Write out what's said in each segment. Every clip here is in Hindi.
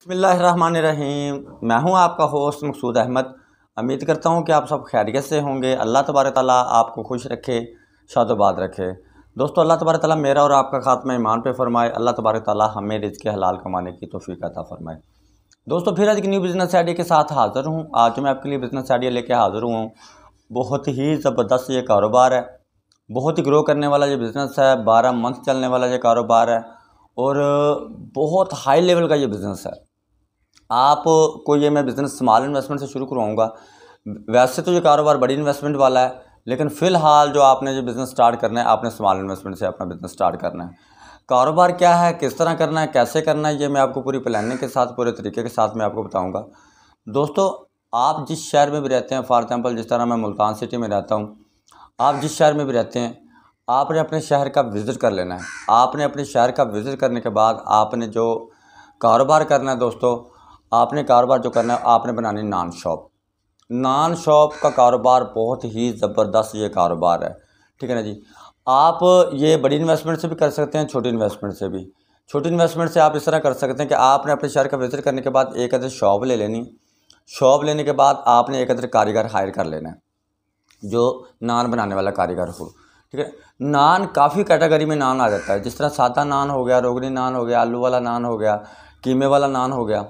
बिस्मिल्लाहिर्रहमानिर्रहीम। मैं हूं आपका होस्ट मकसूद अहमद। उम्मीद करता हूं कि आप सब खैरियत से होंगे। अल्लाह तबारक ताला आपको खुश रखे, शादोबाद रखे। दोस्तों, अल्लाह तबारक ताला मेरा और आपका खात्मा ईमान पे फरमाए। अल्लाह तबारक ताला हमें रिज़्क़ हलाल कमाने की तौफ़ीक अता फरमाए। दोस्तों, फिर आज एक न्यू बिज़नेस आइडिया के साथ हाज़िर हूँ। आज मैं आपके लिए बिज़नेस आइडिया लेके हाज़िर हुआ हूँ। बहुत ही ज़बरदस्त ये कारोबार है, बहुत ही ग्रो करने वाला ये बिज़नेस है। 12 मंथ चलने वाला ये कारोबार है और बहुत हाई लेवल का ये बिज़नेस है। आपको ये मैं बिज़नेस स्मॉल इन्वेस्टमेंट से शुरू करवाऊँगा। वैसे तो ये कारोबार बड़ी इन्वेस्टमेंट वाला है, लेकिन फ़िलहाल जो आपने जो बिज़नेस स्टार्ट करना है, आपने स्मॉल इन्वेस्टमेंट से अपना बिज़नेस स्टार्ट करना है। कारोबार क्या है, किस तरह करना है, कैसे करना है, ये मैं आपको पूरी प्लानिंग के साथ, पूरे तरीके के साथ मैं आपको बताऊँगा। दोस्तों, आप जिस शहर में भी रहते हैं, फॉर एग्ज़ाम्पल जिस तरह मैं मुल्तान सिटी में रहता हूँ, आप जिस शहर में भी रहते हैं, आपने अपने शहर का विज़िट कर लेना है। आपने अपने शहर का विज़िट करने के बाद आपने जो कारोबार करना है दोस्तों, आपने कारोबार जो करना है, आपने बनानी नान शॉप। नान शॉप का कारोबार बहुत ही ज़बरदस्त ये कारोबार है, ठीक है ना जी। आप ये बड़ी इन्वेस्टमेंट से भी कर सकते हैं, छोटी इन्वेस्टमेंट से भी। छोटी इन्वेस्टमेंट से आप इस तरह कर सकते हैं कि आपने अपने शहर का विज़िट करने के बाद एक अदर शॉप ले लेनी। शॉप लेने के बाद आपने एक अदर कारीगर हायर कर लेना है, जो नान बनाने वाला कारीगर हो, ठीक है। नान काफ़ी कैटेगरी में नान आ जाता है, जिस तरह सादा नान हो गया, रोगनी नान हो गया, आलू वाला नान हो गया, कीमे वाला नान हो गया,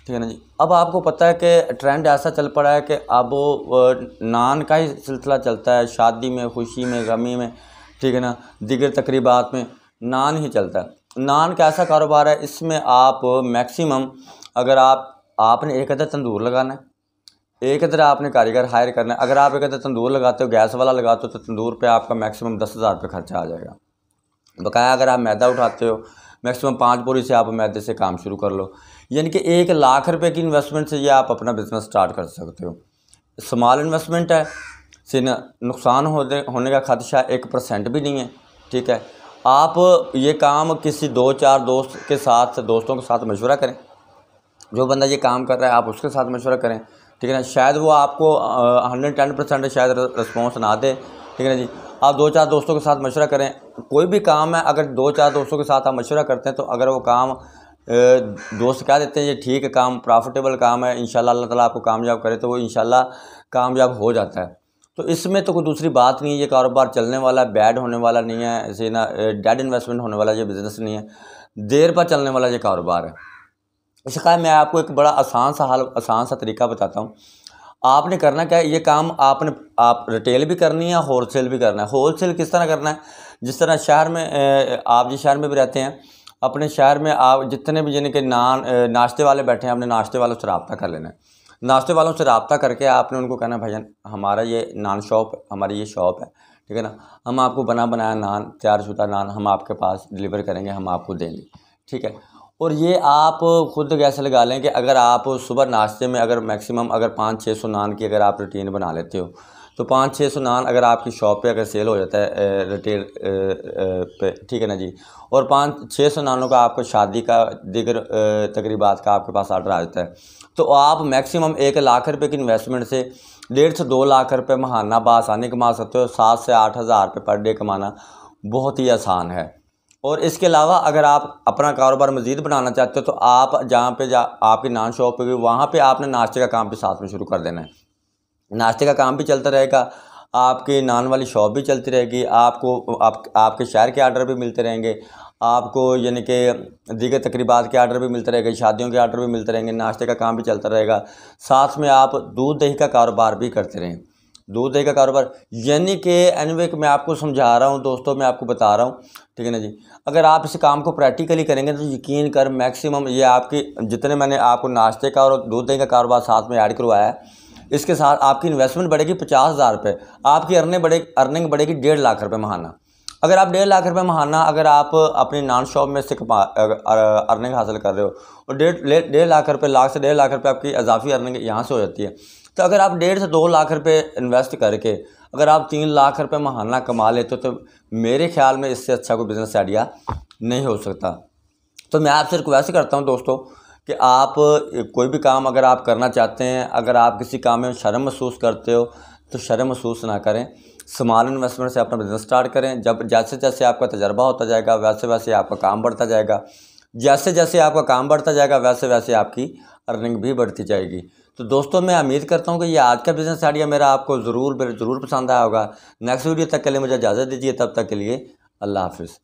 ठीक है ना जी। अब आपको पता है कि ट्रेंड ऐसा चल पड़ा है कि अब नान का ही सिलसिला चलता है। शादी में, खुशी में, गमी में, ठीक है ना, दीगर तकरीबात में नान ही चलता है। नान का ऐसा कारोबार है, इसमें आप मैक्सिमम अगर आपने एक अदर तंदूर लगाना है, एक अदर आपने कारीगर हायर करना है। अगर आप एक अदर तंदूर लगाते हो, गैस वाला लगाते हो, तो तंदूर पे आपका मैक्सिमम 10,000 रुपये खर्चा आ जाएगा। बकाया अगर आप मैदा उठाते हो, मैक्सिमम 5 बोरी से आप मैदे से काम शुरू कर लो। यानी कि 1,00,000 रुपये की इन्वेस्टमेंट से ये आप अपना बिज़नेस स्टार्ट कर सकते हो। स्मॉल इन्वेस्टमेंट है, से नुकसान होने का खदशा 1% भी नहीं है, ठीक है। आप ये काम किसी 2-4 दोस्तों के साथ मशवरा करें। जो बंदा ये काम कर रहा है, आप उसके साथ मशवरा करें, ठीक है ना। शायद वो आपको 110% शायद रिस्पॉन्स ना दे, ठीक है ना जी। आप 2-4 दोस्तों के साथ मशवरा करें। कोई भी काम है, अगर 2-4 दोस्तों के साथ आप मशवरा करते हैं, तो अगर वो काम दोस्त कह देते हैं ये ठीक है, काम प्रॉफिटेबल काम है, इंशाल्लाह अल्लाह ताला आपको कामयाब करे, तो वो इंशाल्लाह कामयाब हो जाता है। तो इसमें तो कोई दूसरी बात नहीं है। ये कारोबार चलने वाला है, बैड होने वाला नहीं है, ऐसे ना डेड इन्वेस्टमेंट होने वाला ये बिज़नेस नहीं है, देर पर चलने वाला ये कारोबार है। इसका मैं आपको एक बड़ा आसान सा तरीका बताता हूँ। आपने करना क्या है, ये काम आप रिटेल भी करनी है, होलसेल भी करना है। होलसेल किस तरह करना है, जिस तरह शहर में आप जिस शहर में भी रहते हैं, अपने शहर में आप जितने भी यानी कि नाश्ते वाले बैठे हैं, अपने नाश्ते वालों से रब्ता कर लेना है। नाश्ते वालों से रब्ता करके आपने उनको कहना है, भाईजान हमारा ये नान शॉप, हमारी ये शॉप है, ठीक है ना। हम आपको बना बनाया नान, तैयारशुदा नान हम आपके पास डिलीवर करेंगे, हम आपको देंगे, ठीक है। और ये आप खुद कैसे लगा लें कि अगर आप सुबह नाश्ते में अगर मैक्सिमम अगर 500-600 नान की अगर आप रूटीन बना लेते हो, तो 500-600 नान अगर आपकी शॉप पे अगर सेल हो जाता है रिटेल पे, ठीक है ना जी। और 500-600 नानों का आपको शादी का दीगर तकरीबात का आपके पास आर्डर आ जाता है, तो आप मैक्सिमम 1,00,000 रुपये की इन्वेस्टमेंट से 1.5 से 2 लाख रुपये महाना बासानी कमा सकते हो। 7 से 8 हज़ार रुपये पर डे कमाना बहुत ही आसान है। और इसके अलावा अगर आप अपना कारोबार मज़ीद बनाना चाहते हो, तो आप जहाँ पे आपकी नान शॉप होगी, वहाँ पे आपने नाश्ते का काम भी साथ में शुरू कर देना है। नाश्ते का काम भी चलता रहेगा, आपकी नान वाली शॉप भी चलती रहेगी, आपको आपके शहर के आर्डर भी मिलते रहेंगे, आपको यानी कि दीगर तकरीबात के आर्डर भी मिलते रहेंगे, शादियों के आर्डर भी मिलते रहेंगे, नाश्ते का काम भी चलता रहेगा। साथ में आप दूध दही का कारोबार भी करते रहें। दूध दही का कारोबार यानी कि एनीवे मैं आपको समझा रहा हूँ दोस्तों, मैं आपको बता रहा हूँ, ठीक है ना जी। अगर आप इस काम को प्रैक्टिकली करेंगे तो यकीन कर मैक्सिमम ये आपकी जितने मैंने आपको नाश्ते का और दूध दही का कारोबार साथ में ऐड करवाया है, इसके साथ आपकी इन्वेस्टमेंट बढ़ेगी 50,000 रुपये, आपकी अर्निंग बढ़ेगी 1.5 लाख रुपये महाना। अगर आप 1.5 लाख रुपये महाना अगर आप अपनी नान शॉप में से अर्निंग हासिल कर रहे हो, और 1.5 लाख रुपये, लाख से 1.5 लाख रुपये आपकी इजाफी अर्निंग यहाँ से हो जाती है, तो अगर आप 1.5 से 2 लाख रुपये इन्वेस्ट करके अगर आप 3 लाख रुपये महाना कमा लेते हो, तो मेरे ख्याल में इससे अच्छा कोई बिज़नेस आइडिया नहीं हो सकता। तो मैं आपसे रिक्वेस्ट करता हूं दोस्तों कि आप कोई भी काम अगर आप करना चाहते हैं, अगर आप किसी काम में शर्म महसूस करते हो, तो शर्म महसूस ना करें। स्मॉल इन्वेस्टमेंट से अपना बिज़नेस स्टार्ट करें। जब जैसे जैसे आपका तजर्बा होता जाएगा, वैसे वैसे आपका काम बढ़ता जाएगा। जैसे जैसे आपका काम बढ़ता जाएगा वैसे वैसे आपकी अर्निंग भी बढ़ती जाएगी। तो दोस्तों मैं उम्मीद करता हूँ कि ये आज का बिज़नेस आइडिया मेरा आपको ज़रूर पसंद आया होगा। नेक्स्ट वीडियो तक के लिए मुझे इजाज़त दीजिए, तब तक के लिए अल्लाह हाफ़िज़।